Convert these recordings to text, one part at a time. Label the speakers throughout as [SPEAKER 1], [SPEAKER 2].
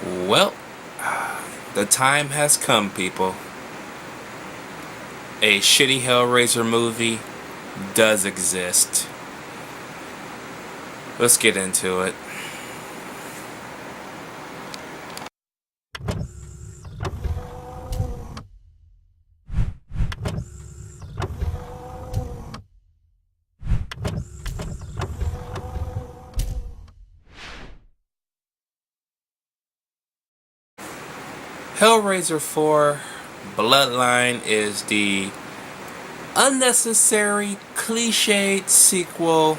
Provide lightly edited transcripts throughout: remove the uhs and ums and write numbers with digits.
[SPEAKER 1] Well, the time has come, people. A shitty Hellraiser movie does exist. Let's get into it. Hellraiser 4 Bloodline is the unnecessary, cliched sequel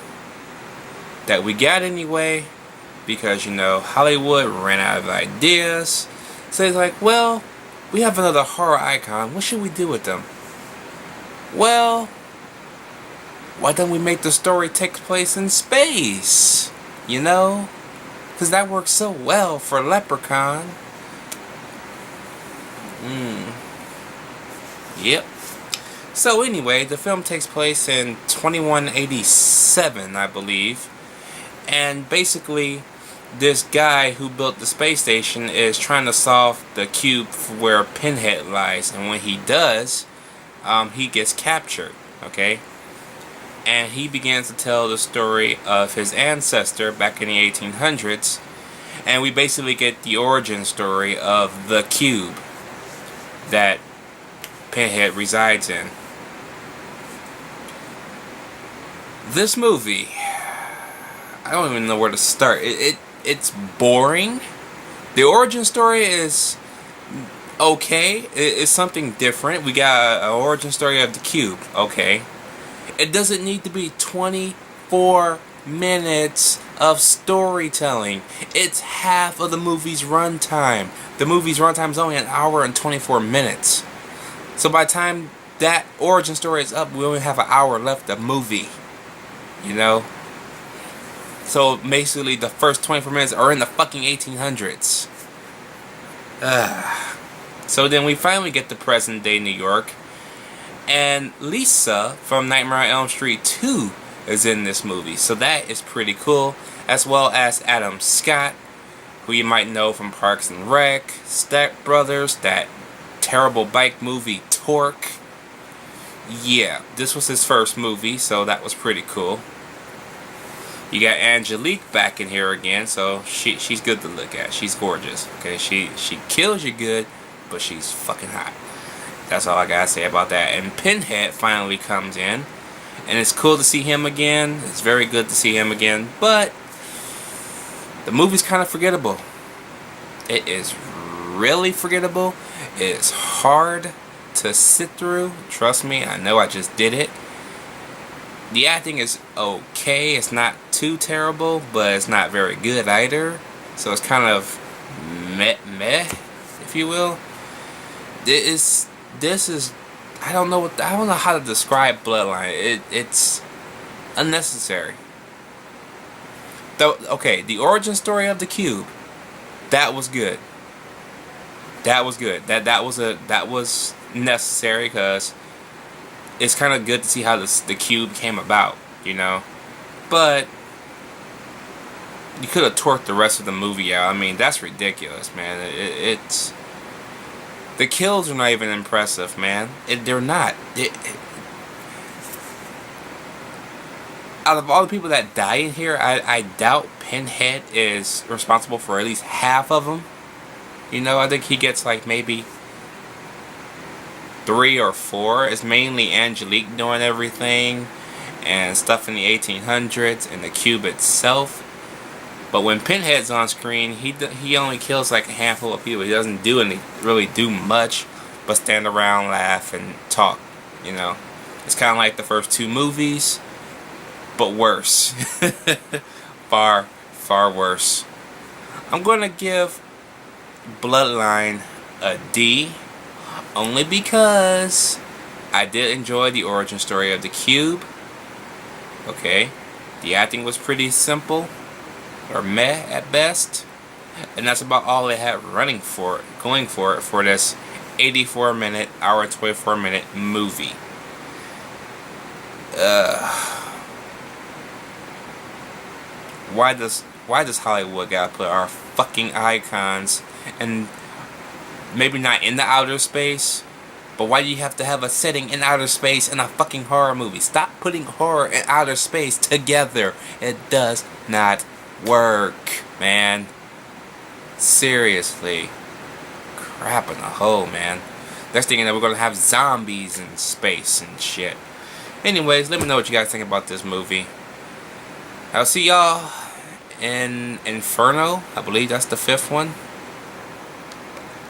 [SPEAKER 1] that we got anyway because, Hollywood ran out of ideas. So it's like, well, we have another horror icon. What should we do with them? Well, why don't we make the story take place in space? Because that works so well for Leprechaun. Yep. So anyway, the film takes place in 2187, I believe. And basically, this guy who built the space station is trying to solve the cube where Pinhead lies. And when he does, he gets captured. Okay? And he begins to tell the story of his ancestor back in the 1800s. And we basically get the origin story of the cube that Pinhead resides in. This movie, I don't even know where to start. It's boring. The origin story is okay. It's something different. We got an origin story of the cube. Okay. It doesn't need to be 24 minutes of storytelling. It's half of the movie's runtime. The movie's runtime is only an hour and 24 minutes. So by the time that origin story is up, we only have an hour left of movie. So basically the first 24 minutes are in the fucking 1800s. So then we finally get to present day New York. And Lisa from Nightmare on Elm Street 2 is in this movie. So that is pretty cool. As well as Adam Scott, who you might know from Parks and Rec, Step Brothers, that terrible bike movie Torque. Yeah, this was his first movie, so that was pretty cool. You got Angelique back in here again, so she's good to look at. She's gorgeous. Okay, she kills you good, but she's fucking hot. That's all I gotta say about that. And Pinhead finally comes in, and it's cool to see him again. It's very good to see him again, but the movie's kind of forgettable. It is really forgettable. It's hard to sit through. Trust me, I know, I just did it. The acting is okay. It's not too terrible, but it's not very good either. So it's kind of meh, if you will. This is I don't know how to describe Bloodline. It's unnecessary. Though, okay, the origin story of the cube, that was good. That was good. That was necessary because it's kind of good to see how the cube came about, But you could have torqued the rest of the movie out. I mean, that's ridiculous, man. It's the kills are not even impressive, man. They're not. Out of all the people that die in here, I doubt Pinhead is responsible for at least half of them. I think he gets like maybe 3 or 4. It's mainly Angelique doing everything and stuff in the 1800s and the cube itself. But when Pinhead's on screen, he only kills like a handful of people. He doesn't really do much but stand around, laugh, and talk. It's kind of like the first 2 movies, but worse. far worse. I'm gonna give Bloodline a D, only because I did enjoy the origin story of the cube. Okay, the acting was pretty simple, or meh at best, and that's about all they had going for it for this 84-minute, hour 24-minute movie. Why does Hollywood gotta put our fucking icons and maybe not in the outer space, but why do you have to have a setting in outer space in a fucking horror movie? Stop putting horror and outer space together. It does not work, man. Seriously. Crap in the hole, man. Next thing you know, we're gonna have zombies in space and shit. Anyways, let me know what you guys think about this movie. I'll see y'all in Inferno. I believe that's the 5th one.